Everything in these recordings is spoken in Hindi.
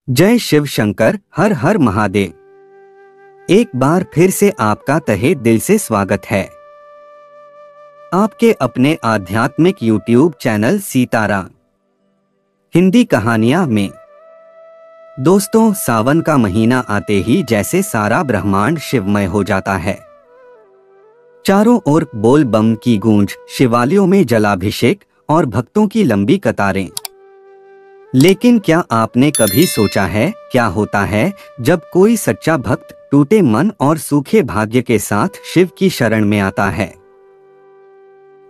जय शिव शंकर, हर हर महादेव। एक बार फिर से आपका तहे दिल से स्वागत है आपके अपने आध्यात्मिक यूट्यूब चैनल सीताराम हिंदी कहानियां में। दोस्तों, सावन का महीना आते ही जैसे सारा ब्रह्मांड शिवमय हो जाता है। चारों ओर बोल बम की गूंज, शिवालयों में जलाभिषेक और भक्तों की लंबी कतारें। लेकिन क्या आपने कभी सोचा है क्या होता है जब कोई सच्चा भक्त टूटे मन और सूखे भाग्य के साथ शिव की शरण में आता है?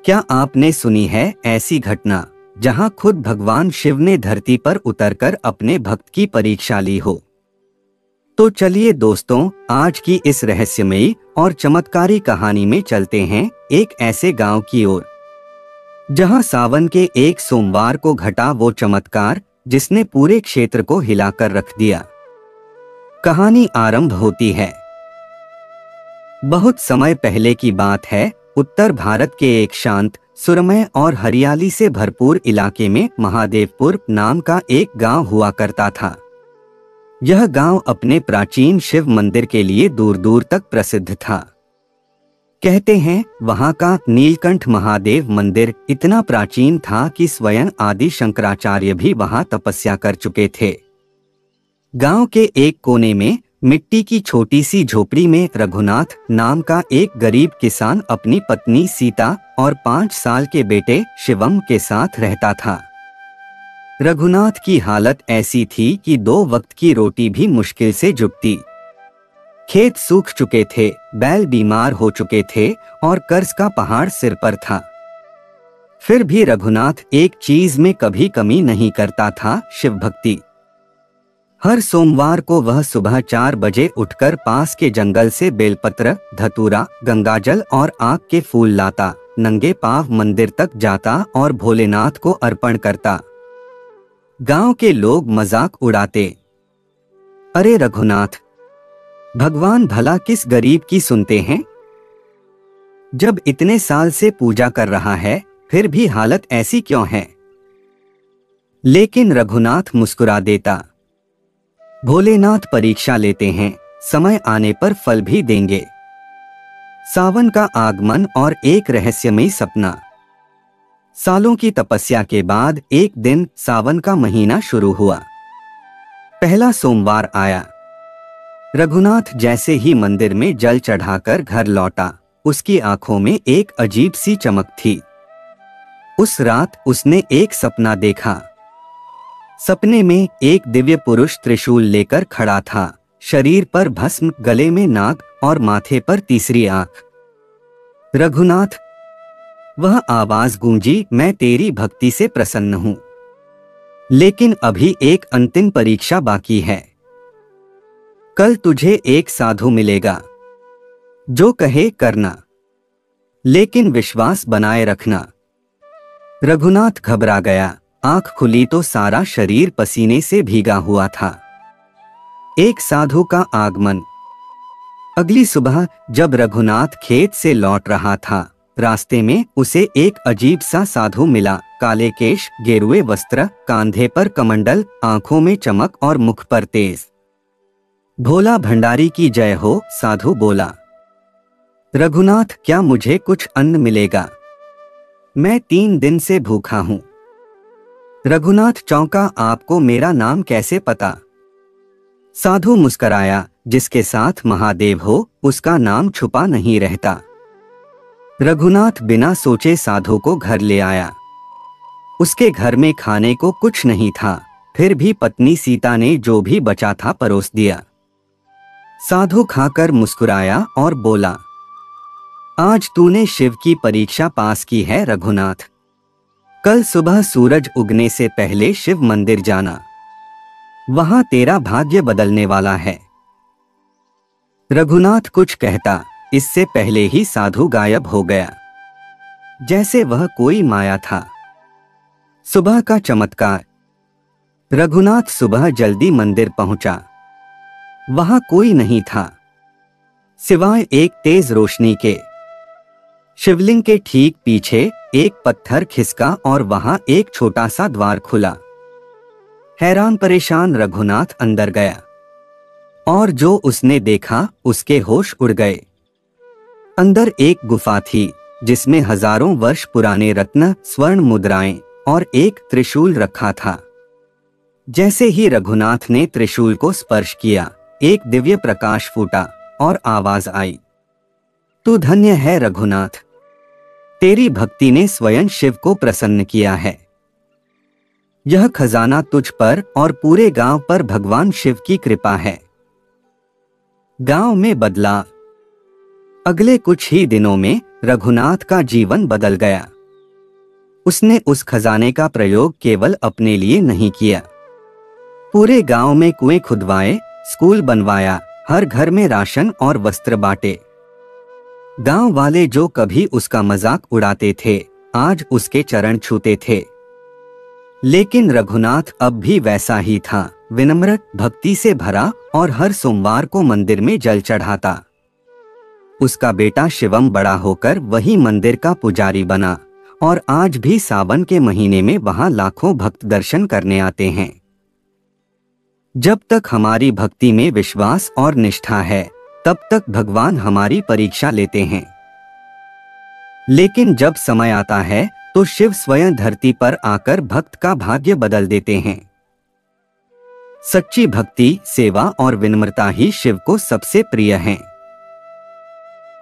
क्या आपने सुनी है ऐसी घटना जहां खुद भगवान शिव ने धरती पर उतरकर अपने भक्त की परीक्षा ली हो? तो चलिए दोस्तों, आज की इस रहस्यमयी और चमत्कारी कहानी में चलते हैं एक ऐसे गांव की ओर जहां सावन के एक सोमवार को घटा वो चमत्कार जिसने पूरे क्षेत्र को हिलाकर रख दिया। कहानी आरंभ होती है। बहुत समय पहले की बात है। उत्तर भारत के एक शांत, सुरमय और हरियाली से भरपूर इलाके में महादेवपुर नाम का एक गांव हुआ करता था। यह गांव अपने प्राचीन शिव मंदिर के लिए दूर दूर तक प्रसिद्ध था। कहते हैं वहां का नीलकंठ महादेव मंदिर इतना प्राचीन था कि स्वयं आदि शंकराचार्य भी वहां तपस्या कर चुके थे। गांव के एक कोने में मिट्टी की छोटी सी झोपड़ी में रघुनाथ नाम का एक गरीब किसान अपनी पत्नी सीता और 5 साल के बेटे शिवम के साथ रहता था। रघुनाथ की हालत ऐसी थी कि 2 वक्त की रोटी भी मुश्किल से जुटती। खेत सूख चुके थे, बैल बीमार हो चुके थे और कर्ज का पहाड़ सिर पर था। फिर भी रघुनाथ एक चीज में कभी कमी नहीं करता था, शिव भक्ति। हर सोमवार को वह सुबह 4 बजे उठकर पास के जंगल से बेलपत्र, धतूरा, गंगाजल और आक के फूल लाता, नंगे पांव मंदिर तक जाता और भोलेनाथ को अर्पण करता। गांव के लोग मजाक उड़ाते, अरे रघुनाथ, भगवान भला किस गरीब की सुनते हैं? जब इतने साल से पूजा कर रहा है फिर भी हालत ऐसी क्यों है? लेकिन रघुनाथ मुस्कुरा देता, भोलेनाथ परीक्षा लेते हैं, समय आने पर फल भी देंगे। सावन का आगमन और एक रहस्यमयी सपना। सालों की तपस्या के बाद एक दिन सावन का महीना शुरू हुआ। पहला सोमवार आया। रघुनाथ जैसे ही मंदिर में जल चढ़ाकर घर लौटा, उसकी आंखों में एक अजीब सी चमक थी। उस रात उसने एक सपना देखा। सपने में एक दिव्य पुरुष त्रिशूल लेकर खड़ा था, शरीर पर भस्म, गले में नाग और माथे पर तीसरी आंख। रघुनाथ, वह आवाज गूंजी, मैं तेरी भक्ति से प्रसन्न हूं, लेकिन अभी एक अंतिम परीक्षा बाकी है। कल तुझे एक साधु मिलेगा, जो कहे करना, लेकिन विश्वास बनाए रखना। रघुनाथ घबरा गया। आंख खुली तो सारा शरीर पसीने से भीगा हुआ था। एक साधु का आगमन। अगली सुबह जब रघुनाथ खेत से लौट रहा था, रास्ते में उसे एक अजीब सा साधु मिला। काले केश, गेरुए वस्त्र, कांधे पर कमंडल, आंखों में चमक और मुख पर तेज। भोला भंडारी की जय हो, साधु बोला। रघुनाथ, क्या मुझे कुछ अन्न मिलेगा? मैं 3 दिन से भूखा हूं। रघुनाथ चौंका, आपको मेरा नाम कैसे पता? साधु मुस्कराया, जिसके साथ महादेव हो उसका नाम छुपा नहीं रहता। रघुनाथ बिना सोचे साधु को घर ले आया। उसके घर में खाने को कुछ नहीं था, फिर भी पत्नी सीता ने जो भी बचा था परोस दिया। साधु खाकर मुस्कुराया और बोला, आज तूने शिव की परीक्षा पास की है रघुनाथ। कल सुबह सूरज उगने से पहले शिव मंदिर जाना, वहां तेरा भाग्य बदलने वाला है। रघुनाथ कुछ कहता, इससे पहले ही साधु गायब हो गया, जैसे वह कोई माया था। सुबह का चमत्कार। रघुनाथ सुबह जल्दी मंदिर पहुंचा। वहां कोई नहीं था, सिवाय एक तेज रोशनी के। शिवलिंग के ठीक पीछे एक पत्थर खिसका और वहां एक छोटा सा द्वार खुला। हैरान परेशान रघुनाथ अंदर गया और जो उसने देखा उसके होश उड़ गए। अंदर एक गुफा थी जिसमें हजारों वर्ष पुराने रत्न, स्वर्ण मुद्राएं और एक त्रिशूल रखा था। जैसे ही रघुनाथ ने त्रिशूल को स्पर्श किया, एक दिव्य प्रकाश फूटा और आवाज आई, तू धन्य है रघुनाथ, तेरी भक्ति ने स्वयं शिव को प्रसन्न किया है। यह खजाना तुझ पर और पूरे गांव पर भगवान शिव की कृपा है। गांव में बदलाव। अगले कुछ ही दिनों में रघुनाथ का जीवन बदल गया। उसने उस खजाने का प्रयोग केवल अपने लिए नहीं किया। पूरे गांव में कुएं खुदवाए, स्कूल बनवाया, हर घर में राशन और वस्त्र बांटे। गांव वाले जो कभी उसका मजाक उड़ाते थे, आज उसके चरण छूते थे। लेकिन रघुनाथ अब भी वैसा ही था, विनम्र, भक्ति से भरा और हर सोमवार को मंदिर में जल चढ़ाता। उसका बेटा शिवम बड़ा होकर वही मंदिर का पुजारी बना और आज भी सावन के महीने में वहां लाखों भक्त दर्शन करने आते हैं। जब तक हमारी भक्ति में विश्वास और निष्ठा है, तब तक भगवान हमारी परीक्षा लेते हैं। लेकिन जब समय आता है तो शिव स्वयं धरती पर आकर भक्त का भाग्य बदल देते हैं। सच्ची भक्ति, सेवा और विनम्रता ही शिव को सबसे प्रिय हैं।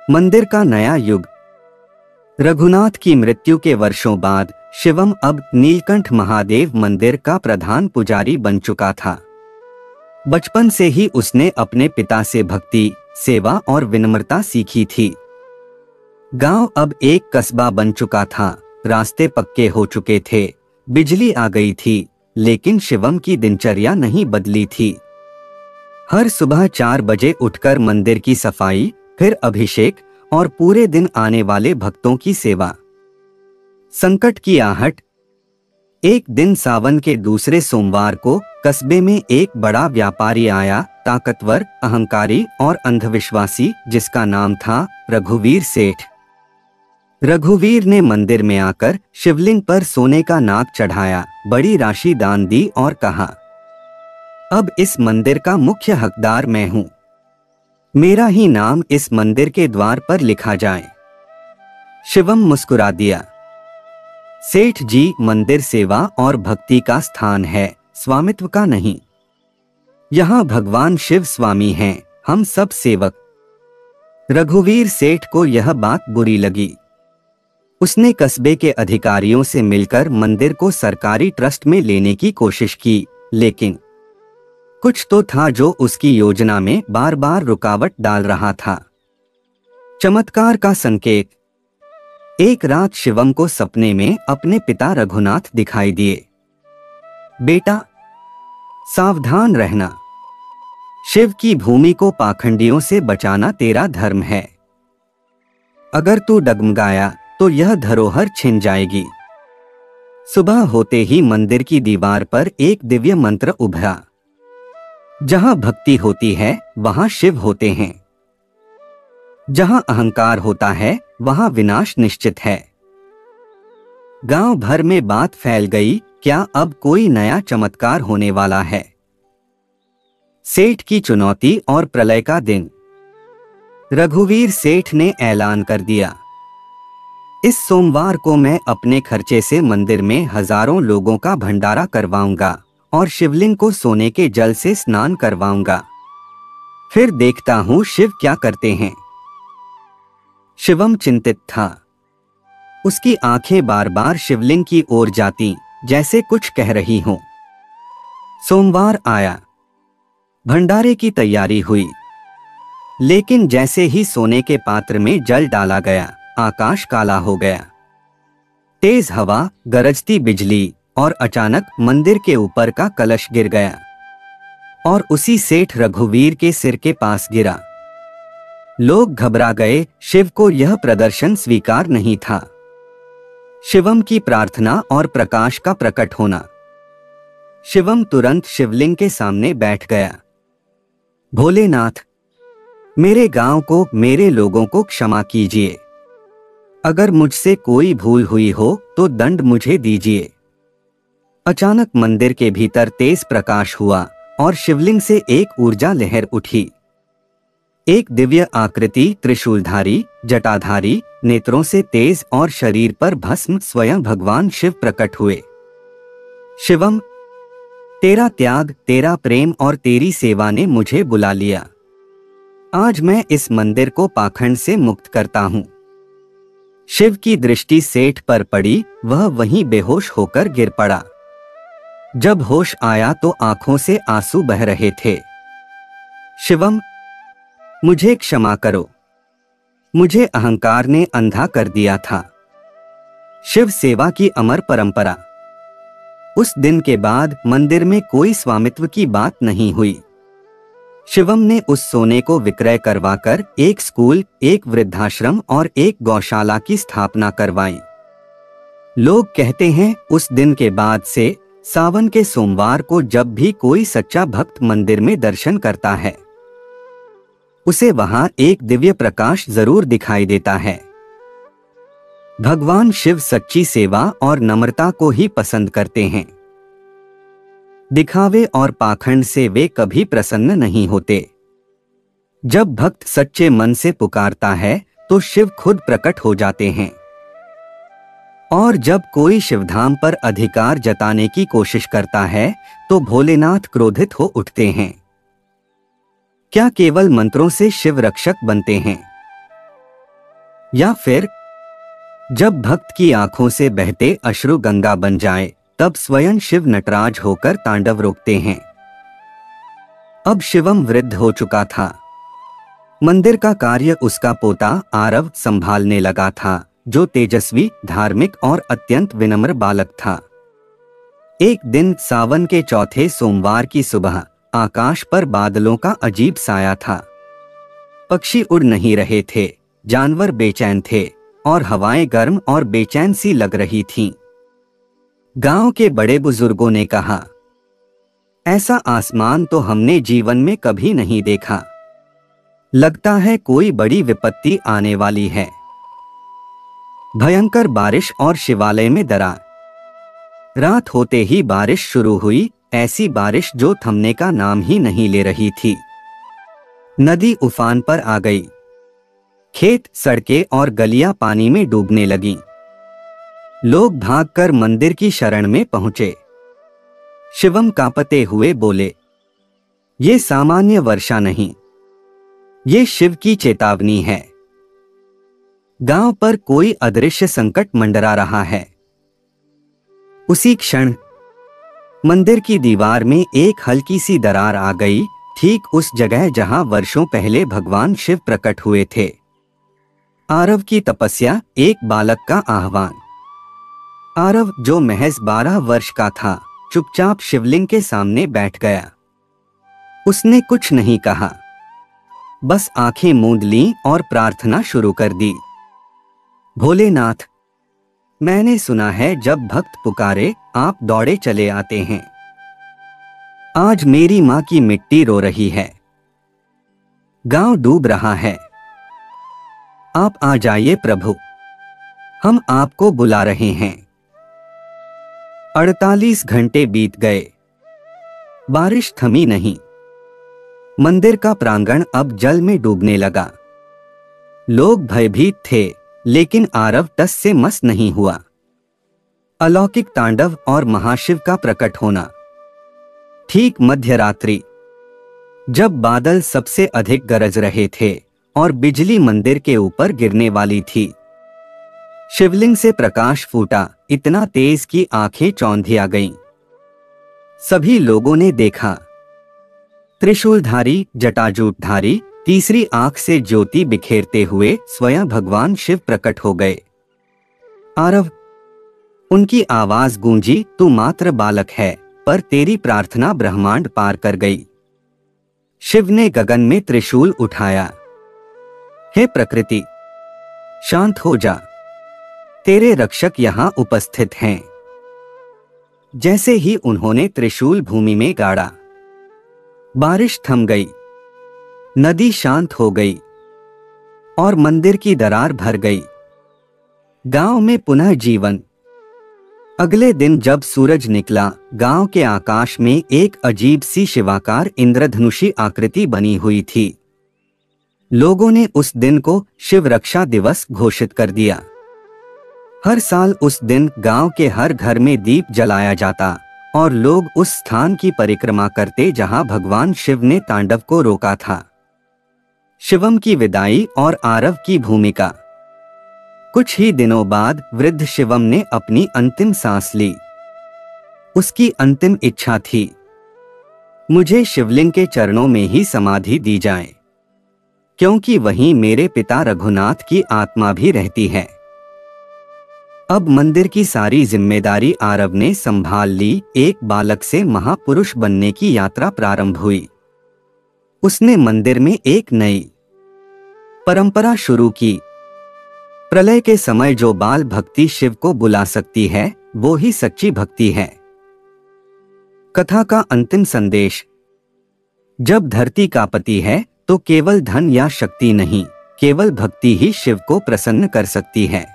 मंदिर का नया युग। रघुनाथ की मृत्यु के वर्षों बाद शिवम अब नीलकंठ महादेव मंदिर का प्रधान पुजारी बन चुका था। बचपन से ही उसने अपने पिता से भक्ति, सेवा और विनम्रता सीखी थी। गांव अब एक कस्बा बन चुका था, रास्ते पक्के हो चुके थे, बिजली आ गई थी, लेकिन शिवम की दिनचर्या नहीं बदली थी। हर सुबह 4 बजे उठकर मंदिर की सफाई, फिर अभिषेक और पूरे दिन आने वाले भक्तों की सेवा। संकट की आहट। एक दिन सावन के दूसरे सोमवार को कस्बे में एक बड़ा व्यापारी आया, ताकतवर, अहंकारी और अंधविश्वासी, जिसका नाम था रघुवीर सेठ। रघुवीर ने मंदिर में आकर शिवलिंग पर सोने का नाग चढ़ाया, बड़ी राशि दान दी और कहा, अब इस मंदिर का मुख्य हकदार मैं हूं। मेरा ही नाम इस मंदिर के द्वार पर लिखा जाए। शिवम मुस्कुरा दिया, सेठ जी, मंदिर सेवा और भक्ति का स्थान है, स्वामित्व का नहीं। यहाँ भगवान शिव स्वामी हैं, हम सब सेवक। रघुवीर सेठ को यह बात बुरी लगी। उसने कस्बे के अधिकारियों से मिलकर मंदिर को सरकारी ट्रस्ट में लेने की कोशिश की, लेकिन कुछ तो था जो उसकी योजना में बार बार रुकावट डाल रहा था। चमत्कार का संकेत। एक रात शिवम को सपने में अपने पिता रघुनाथ दिखाई दिए। बेटा, सावधान रहना, शिव की भूमि को पाखंडियों से बचाना तेरा धर्म है। अगर तू डगमगाया तो यह धरोहर छिन जाएगी। सुबह होते ही मंदिर की दीवार पर एक दिव्य मंत्र उभरा, जहां भक्ति होती है वहां शिव होते हैं, जहां अहंकार होता है वहां विनाश निश्चित है। गांव भर में बात फैल गई, क्या अब कोई नया चमत्कार होने वाला है? सेठ की चुनौती और प्रलय का दिन। रघुवीर सेठ ने ऐलान कर दिया, इस सोमवार को मैं अपने खर्चे से मंदिर में हजारों लोगों का भंडारा करवाऊंगा और शिवलिंग को सोने के जल से स्नान करवाऊंगा। फिर देखता हूं शिव क्या करते हैं। शिवम चिंतित था। उसकी आंखें बार बार शिवलिंग की ओर जाती, जैसे कुछ कह रही हों। सोमवार आया, भंडारे की तैयारी हुई, लेकिन जैसे ही सोने के पात्र में जल डाला गया, आकाश काला हो गया। तेज हवा, गरजती बिजली और अचानक मंदिर के ऊपर का कलश गिर गया और उसी सेठ रघुवीर के सिर के पास गिरा। लोग घबरा गए, शिव को यह प्रदर्शन स्वीकार नहीं था। शिवम की प्रार्थना और प्रकाश का प्रकट होना। शिवम तुरंत शिवलिंग के सामने बैठ गया। भोलेनाथ, मेरे गांव को, मेरे लोगों को क्षमा कीजिए। अगर मुझसे कोई भूल हुई हो तो दंड मुझे दीजिए। अचानक मंदिर के भीतर तेज प्रकाश हुआ और शिवलिंग से एक ऊर्जा लहर उठी। एक दिव्य आकृति त्रिशूलधारी, जटाधारी, नेत्रों से तेज और शरीर पर भस्म स्वयं भगवान शिव प्रकट हुए। शिवम, तेरा त्याग, तेरा प्रेम और तेरी सेवा ने मुझे बुला लिया। आज मैं इस मंदिर को पाखंड से मुक्त करता हूं। शिव की दृष्टि सेठ पर पड़ी, वह वहीं बेहोश होकर गिर पड़ा। जब होश आया तो आंखों से आंसू बह रहे थे। शिवम, मुझे क्षमा करो, मुझे अहंकार ने अंधा कर दिया था। शिव सेवा की अमर परंपरा। उस दिन के बाद मंदिर में कोई स्वामित्व की बात नहीं हुई। शिवम ने उस सोने को विक्रय करवाकर एक स्कूल, एक वृद्धाश्रम और एक गौशाला की स्थापना करवाई। लोग कहते हैं उस दिन के बाद से सावन के सोमवार को जब भी कोई सच्चा भक्त मंदिर में दर्शन करता है, उसे वहां एक दिव्य प्रकाश जरूर दिखाई देता है। भगवान शिव सच्ची सेवा और नम्रता को ही पसंद करते हैं। दिखावे और पाखंड से वे कभी प्रसन्न नहीं होते। जब भक्त सच्चे मन से पुकारता है तो शिव खुद प्रकट हो जाते हैं। और जब कोई शिवधाम पर अधिकार जताने की कोशिश करता है तो भोलेनाथ क्रोधित हो उठते हैं। क्या केवल मंत्रों से शिव रक्षक बनते हैं? या फिर जब भक्त की आंखों से बहते अश्रु गंगा बन जाए तब स्वयं शिव नटराज होकर तांडव रोकते हैं। अब शिवम वृद्ध हो चुका था। मंदिर का कार्य उसका पोता आरव संभालने लगा था, जो तेजस्वी, धार्मिक और अत्यंत विनम्र बालक था। एक दिन सावन के चौथे सोमवार की सुबह आकाश पर बादलों का अजीब साया था। पक्षी उड़ नहीं रहे थे, जानवर बेचैन थे और हवाएं गर्म और बेचैन सी लग रही थीं। गांव के बड़े बुजुर्गों ने कहा, ऐसा आसमान तो हमने जीवन में कभी नहीं देखा। लगता है कोई बड़ी विपत्ति आने वाली है। भयंकर बारिश और शिवालय में दरार। रात होते ही बारिश शुरू हुई, ऐसी बारिश जो थमने का नाम ही नहीं ले रही थी। नदी उफान पर आ गई। खेत, सड़कें और गलियां पानी में डूबने लगीं। लोग भागकर मंदिर की शरण में पहुंचे। शिवम कांपते हुए बोले, ये सामान्य वर्षा नहीं, ये शिव की चेतावनी है। गांव पर कोई अदृश्य संकट मंडरा रहा है। उसी क्षण मंदिर की दीवार में एक हल्की सी दरार आ गई, ठीक उस जगह जहां वर्षों पहले भगवान शिव प्रकट हुए थे। आरव की तपस्या, एक बालक का आह्वान। आरव, जो महज 12 वर्ष का था, चुपचाप शिवलिंग के सामने बैठ गया। उसने कुछ नहीं कहा, बस आंखें मूंद लीं और प्रार्थना शुरू कर दी। भोलेनाथ, मैंने सुना है जब भक्त पुकारे आप दौड़े चले आते हैं। आज मेरी मां की मिट्टी रो रही है। गांव डूब रहा है। आप आ जाइए प्रभु, हम आपको बुला रहे हैं। 48 घंटे बीत गए, बारिश थमी नहीं। मंदिर का प्रांगण अब जल में डूबने लगा। लोग भयभीत थे, लेकिन आरव टस से मस नहीं हुआ। अलौकिक तांडव और महाशिव का प्रकट होना। ठीक मध्य रात्रि, जब बादल सबसे अधिक गरज रहे थे और बिजली मंदिर के ऊपर गिरने वाली थी, शिवलिंग से प्रकाश फूटा, इतना तेज कि आंखें चौंधिया गईं। सभी लोगों ने देखा, त्रिशूलधारी, जटाजूटधारी, तीसरी आंख से ज्योति बिखेरते हुए स्वयं भगवान शिव प्रकट हो गए। आरव, उनकी आवाज गूंजी, तू मात्र बालक है, पर तेरी प्रार्थना ब्रह्मांड पार कर गई। शिव ने गगन में त्रिशूल उठाया। हे प्रकृति, शांत हो जा, तेरे रक्षक यहां उपस्थित हैं। जैसे ही उन्होंने त्रिशूल भूमि में गाड़ा, बारिश थम गई, नदी शांत हो गई और मंदिर की दरार भर गई। गांव में पुनः जीवन। अगले दिन जब सूरज निकला, गांव के आकाश में एक अजीब सी शिवाकार इंद्रधनुषी आकृति बनी हुई थी। लोगों ने उस दिन को शिव रक्षा दिवस घोषित कर दिया। हर साल उस दिन गांव के हर घर में दीप जलाया जाता और लोग उस स्थान की परिक्रमा करते जहां भगवान शिव ने तांडव को रोका था। शिवम की विदाई और आरव की भूमिका। कुछ ही दिनों बाद वृद्ध शिवम ने अपनी अंतिम सांस ली। उसकी अंतिम इच्छा थी, मुझे शिवलिंग के चरणों में ही समाधि दी जाए, क्योंकि वहीं मेरे पिता रघुनाथ की आत्मा भी रहती है। अब मंदिर की सारी जिम्मेदारी आरव ने संभाल ली। एक बालक से महापुरुष बनने की यात्रा प्रारंभ हुई। उसने मंदिर में एक नई परंपरा शुरू की। प्रलय के समय जो बाल भक्ति शिव को बुला सकती है, वो ही सच्ची भक्ति है। कथा का अंतिम संदेश। जब धरती का पति है तो केवल धन या शक्ति नहीं, केवल भक्ति ही शिव को प्रसन्न कर सकती है।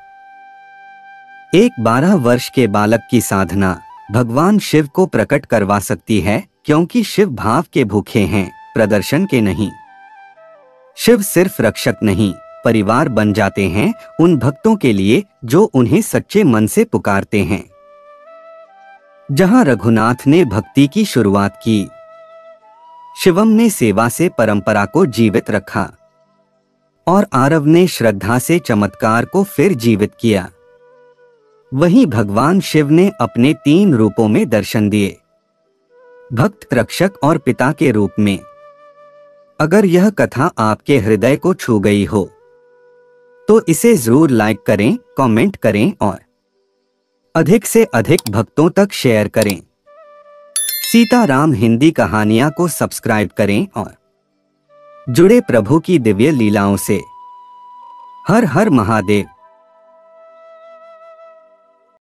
एक 12 वर्ष के बालक की साधना भगवान शिव को प्रकट करवा सकती है, क्योंकि शिव भाव के भूखे हैं, प्रदर्शन के नहीं। शिव सिर्फ रक्षक नहीं, परिवार बन जाते हैं उन भक्तों के लिए जो उन्हें सच्चे मन से पुकारते हैं। जहां रघुनाथ ने भक्ति की शुरुआत की, शिवम ने सेवा से परंपरा को जीवित रखा और आरव ने श्रद्धा से चमत्कार को फिर जीवित किया, वहीं भगवान शिव ने अपने 3 रूपों में दर्शन दिए, भक्त, रक्षक और पिता के रूप में। अगर यह कथा आपके हृदय को छू गई हो तो इसे जरूर लाइक करें, कमेंट करें और अधिक से अधिक भक्तों तक शेयर करें। सीताराम हिंदी कहानियां को सब्सक्राइब करें और जुड़े प्रभु की दिव्य लीलाओं से। हर हर महादेव।